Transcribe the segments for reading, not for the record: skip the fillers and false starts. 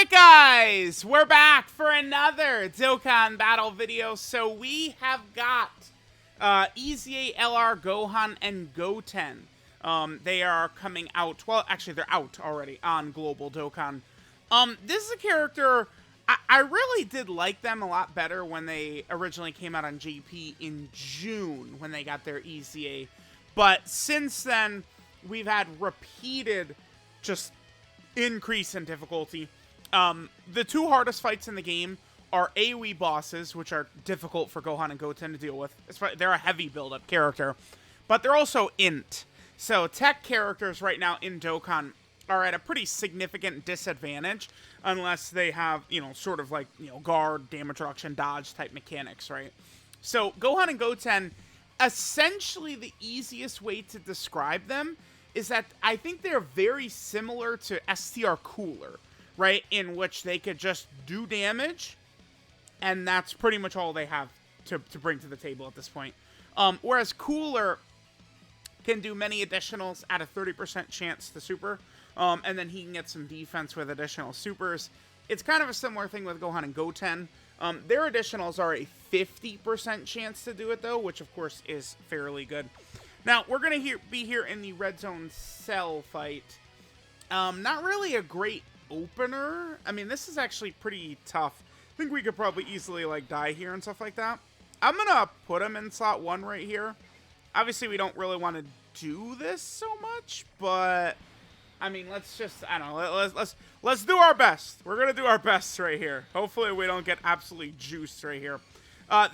Alright guys, we're back for another Dokkan battle video. So we have got EZA, LR, Gohan, and Goten. They are coming out, well actually they're out already on Global Dokkan. This is a character, I really did like them a lot better when they originally came out on JP in June when they got their EZA. But since then, we've had repeated just increase in difficulty. The two hardest fights in the game are AoE bosses, which are difficult for Gohan and Goten to deal with. They're a heavy build-up character, but they're also int. So tech characters right now in Dokkan are at a pretty significant disadvantage unless they have, you know, sort of like, you know, guard, damage reduction, dodge type mechanics, right? So Gohan and Goten, essentially the easiest way to describe them is that I think they're very similar to STR Cooler, right? In which they could just do damage, and that's pretty much all they have to bring to the table at this point. Whereas Cooler can do many additionals at a 30% chance to super, and then he can get some defense with additional supers. It's kind of a similar thing with Gohan and Goten. Their additionals are a 50% chance to do it, though, which of course is fairly good. Now, we're going to be here in the Red Zone Cell fight. Not really a great opener. I mean, this is actually pretty tough. I think we could probably easily, like, die here and stuff like that. I'm going to put him in slot 1 right here. Obviously, we don't really want to do this so much, but I mean, let's just, I don't know, let's do our best. We're going to do our best right here. Hopefully, we don't get absolutely juiced right here.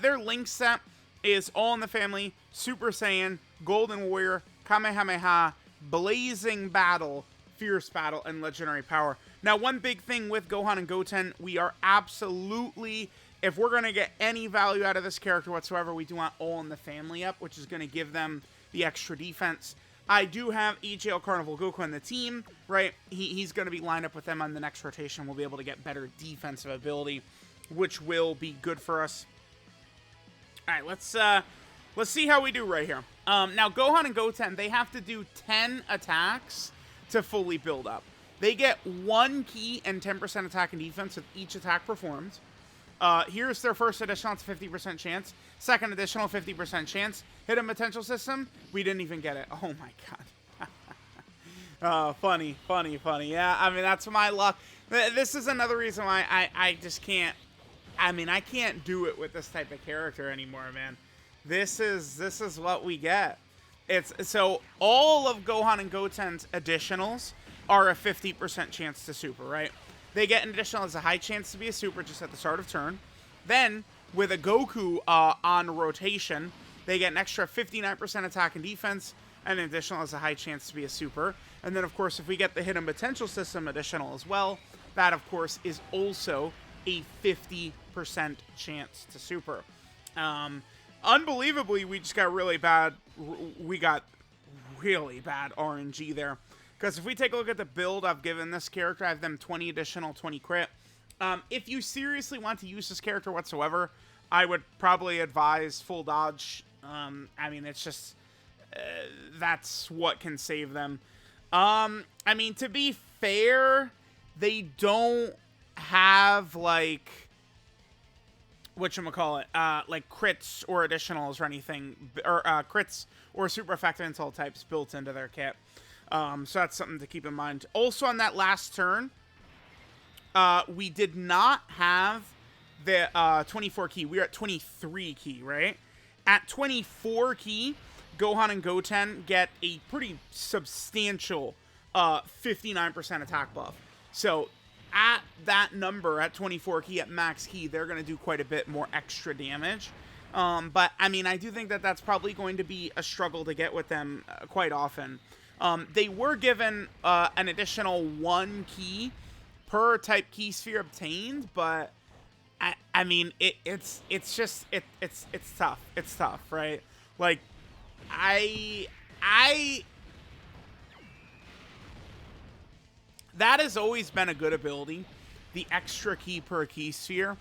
Their link set is All in the Family, Super Saiyan, Golden Warrior, Kamehameha, Blazing Battle, Fierce Battle, and Legendary Power. Now, one big thing with Gohan and Goten, we are absolutely, if we're going to get any value out of this character whatsoever, we do want All in the Family up, which is going to give them the extra defense. I do have EJL Carnival Goku on the team, right? He's going to be lined up with them on the next rotation. We'll be able to get better defensive ability, which will be good for us. All right, let's see how we do right here. Now, Gohan and Goten, they have to do 10 attacks to fully build up. They get 1 key and 10% attack and defense with each attack performed. Here's their first additional, it's 50% chance. Second additional, 50% chance. Hidden potential system, we didn't even get it. Oh my god. Funny. Yeah, I mean, that's my luck. This is another reason why I just can't, I mean, I can't do it with this type of character anymore, man. This is what we get. So all of Gohan and Goten's additionals are a 50% chance to super, right? They get an additional as a high chance to be a super just at the start of turn. Then, with a Goku on rotation, they get an extra 59% attack and defense, and an additional as a high chance to be a super. And then, of course, if we get the Hidden Potential System additional as well, that, of course, is also a 50% chance to super. Unbelievably, we just got really bad. We got really bad RNG there. Because if we take a look at the build I've given this character, I have them 20 additional, 20 crit. If you seriously want to use this character whatsoever, I would probably advise full dodge. I mean, it's just, that's what can save them. I mean, to be fair, they don't have, like, whatchamacallit, like crits or additionals or anything, or crits or super effective insult types built into their kit. So that's something to keep in mind. Also on that last turn, we did not have the 24 key. We were at 23 key, right? At 24 key, Gohan and Goten get a pretty substantial 59% attack buff. So at that number, at 24 key, at max key, they're going to do quite a bit more extra damage. But, I mean, I do think that that's probably going to be a struggle to get with them quite often. They were given an additional 1 key per type key sphere obtained, but I mean it's tough. It's tough, right? Like that has always been a good ability, the extra key per key sphere,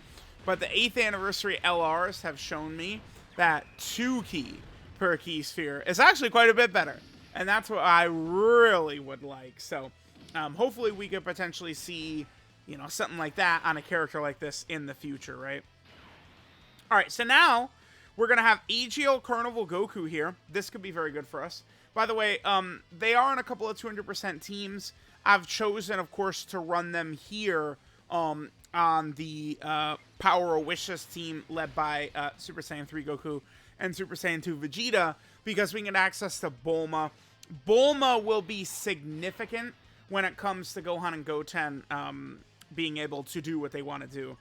but the 8th anniversary LRs have shown me that 2 key per key sphere is actually quite a bit better. And that's what I really would like. So, hopefully we could potentially see you know, something like that on a character like this in the future, right? All right, so now we're going to have AGL Carnival Goku here. This could be very good for us. By the way, they are in a couple of 200% teams. I've chosen, of course, to run them here on the Power of Wishes team led by Super Saiyan 3 Goku and Super Saiyan 2 Vegeta, because we can get access to Bulma. Bulma will be significant when it comes to Gohan and Goten being able to do what they want to do.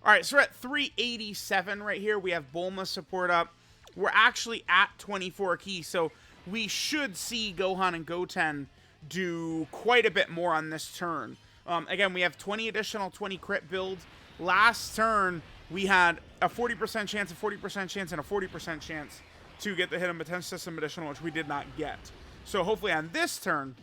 All right, so we're at 387 right here. We have Bulma support up. We're actually at 24 key, so we should see Gohan and Goten do quite a bit more on this turn. Again, we have 20 additional 20 crit build. Last turn, we had a 40% chance, a 40% chance, and a 40% chance to get the Hidden Potential System additional, which we did not get. So hopefully on this turn,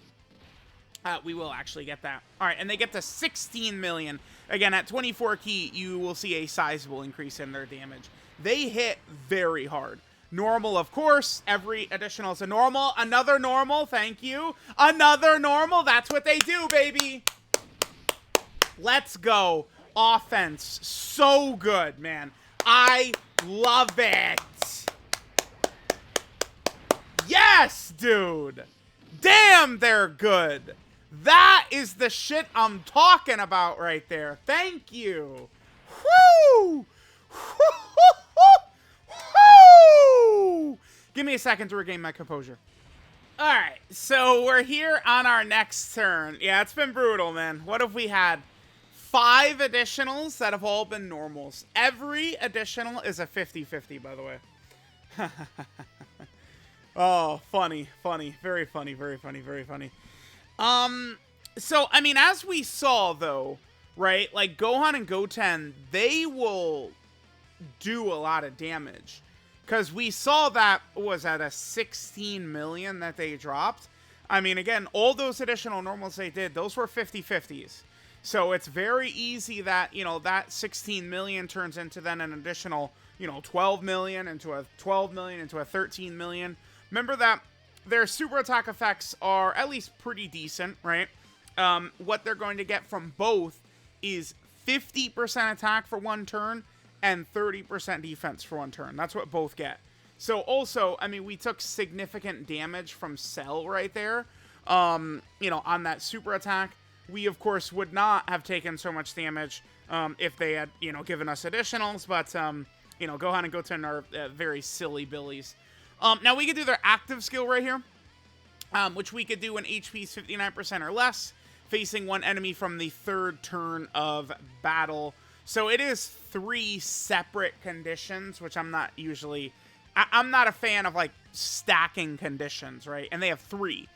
we will actually get that. All right, and they get to 16 million. Again, at 24 key, you will see a sizable increase in their damage. They hit very hard. Normal, of course. Every additional is a normal. Another normal. Thank you. Another normal. That's what they do, baby. Let's go. Offense. So good, man. I love it. Yes, dude. Damn, they're good. That is the shit I'm talking about right there. Thank you. Woo! Woo! Give me a second to regain my composure. Alright, so we're here on our next turn. Yeah, it's been brutal, man. What have we had? 5 additionals that have all been normals. Every additional is a 50-50, by the way. Oh, funny, funny. Very funny, very funny, very funny. So, I mean, as we saw, though, right? Like, Gohan and Goten, they will do a lot of damage. Because we saw that was at a 16 million that they dropped. I mean, again, all those additional normals they did, those were 50-50s. So it's very easy that, you know, that 16 million turns into then an additional, you know, 12 million into a 12 million into a 13 million. Remember that their super attack effects are at least pretty decent, right? What they're going to get from both is 50% attack for one turn and 30% defense for one turn. That's what both get. So also, I mean, we took significant damage from Cell right there, you know, on that super attack. We, of course, would not have taken so much damage if they had, you know, given us additionals, but, you know, Gohan and Goten are very silly billies. Now, we could do their active skill right here, which we could do when HP is 59% or less, facing one enemy from the 3rd turn of battle. So it is 3 separate conditions, which I'm not usually... I'm not a fan of, like, stacking conditions, right? And they have 3.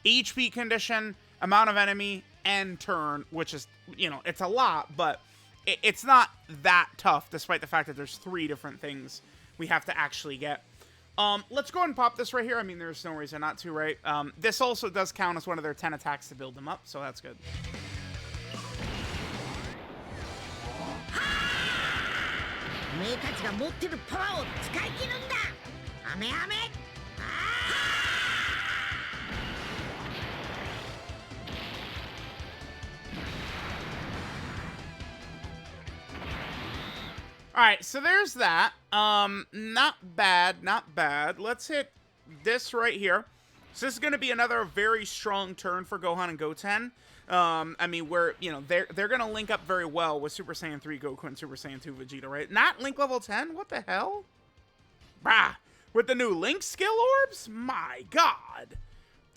HP condition, amount of enemy, and turn, which is, you know, it's a lot, but it's not that tough, despite the fact that there's 3 different things we have to actually get. Let's go ahead and pop this right here. I mean, there's no reason not to, right? This also does count as one of their 10 attacks to build them up, so that's good. Alright, so there's that. Not bad, not bad. Let's hit this right here. So this is going to be another very strong turn for Gohan and Goten. I mean, we're, you know, they're going to link up very well with Super Saiyan 3 Goku and Super Saiyan 2 Vegeta, right? Not Link level 10? What the hell? Brah. With the new Link skill orbs? My God.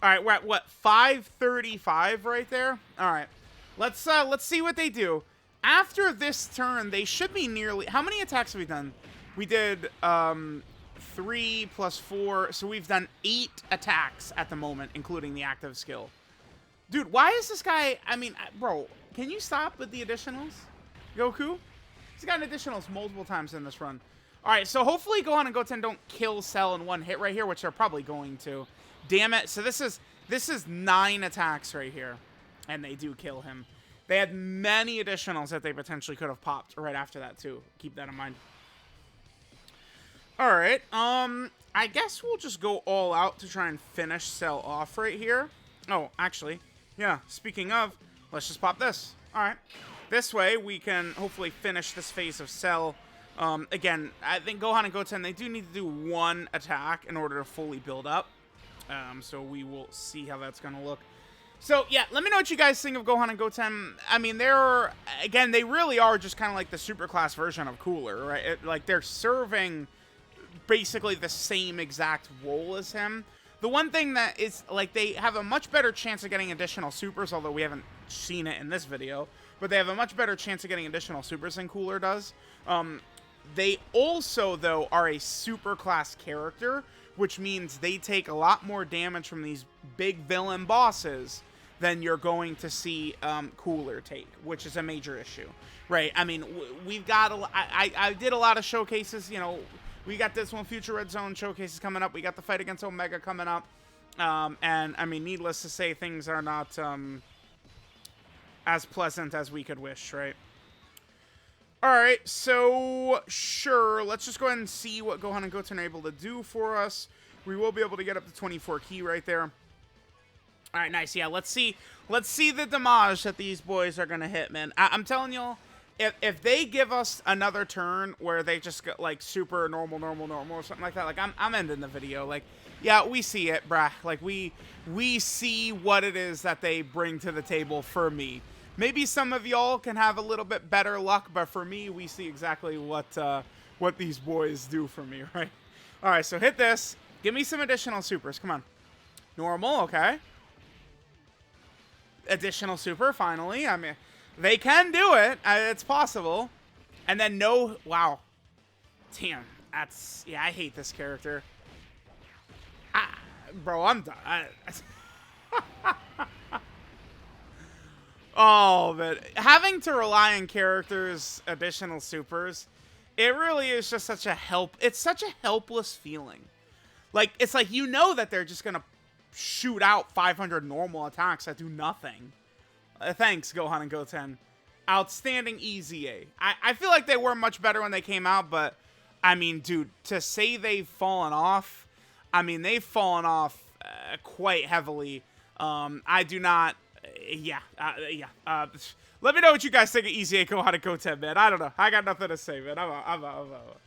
Alright, we're at, what, 535 right there? Alright. Let's see what they do. After this turn, they should be nearly... How many attacks have we done? We did 3 plus 4. So we've done 8 attacks at the moment, including the active skill. Dude, why is this guy... I mean, bro, can you stop with the additionals? Goku? He's gotten additionals multiple times in this run. Alright, so hopefully Gohan and Goten don't kill Cell in one hit right here, which they're probably going to. Damn it. So this is 9 attacks right here. And they do kill him. They had many additionals that they potentially could have popped right after that, too. Keep that in mind. Alright, I guess we'll just go all out to try and finish Cell off right here. Oh, actually, yeah, speaking of, let's just pop this. Alright. This way, we can hopefully finish this phase of Cell. Again, I think Gohan and Goten, they do need to do one attack in order to fully build up. So we will see how that's going to look. So, yeah, let me know what you guys think of Gohan and Goten. I mean, again, they really are just kind of like the superclass version of Cooler, right? Like, they're serving basically the same exact role as him. The one thing that is, like, they have a much better chance of getting additional supers, although we haven't seen it in this video, but they have a much better chance of getting additional supers than Cooler does. They also, though, are a superclass character, which means they take a lot more damage from these big villain bosses than you're going to see Cooler take, which is a major issue, right? I mean, we've got I did a lot of showcases, you know. We got this one, Future Red Zone showcases coming up. We got the fight against Omega coming up. And, I mean, needless to say, things are not as pleasant as we could wish, right? Alright, so, sure. Let's just go ahead and see what Gohan and Goten are able to do for us. We will be able to get up to 24 key right there. Alright, nice. Yeah, let's see the damage that these boys are going to hit, man. I'm telling y'all, if they give us another turn where they just get, like, super normal or something like that, like, I'm ending the video. Like, yeah, we see it, brah. Like, we see what it is that they bring to the table for me. Maybe some of y'all can have a little bit better luck, but for me, we see exactly what these boys do for me, right? All right, so hit this. Give me some additional supers. Come on. Normal, okay. Additional super, finally. I mean, they can do it. It's possible. And then no... Wow. Damn. That's... Yeah, I hate this character. Bro, I'm done. Oh, but having to rely on characters' additional supers, it really is just such a it's such a helpless feeling. Like, it's like, you know that they're just gonna shoot out 500 normal attacks that do nothing. Thanks, Gohan and Goten. Outstanding EZA. I feel like they were much better when they came out, but, I mean, dude, to say they've fallen off, I mean, they've fallen off quite heavily. I do not... let me know what you guys think of EZA Gohan and Goten, man. I don't know. I got nothing to say, man. I'm out.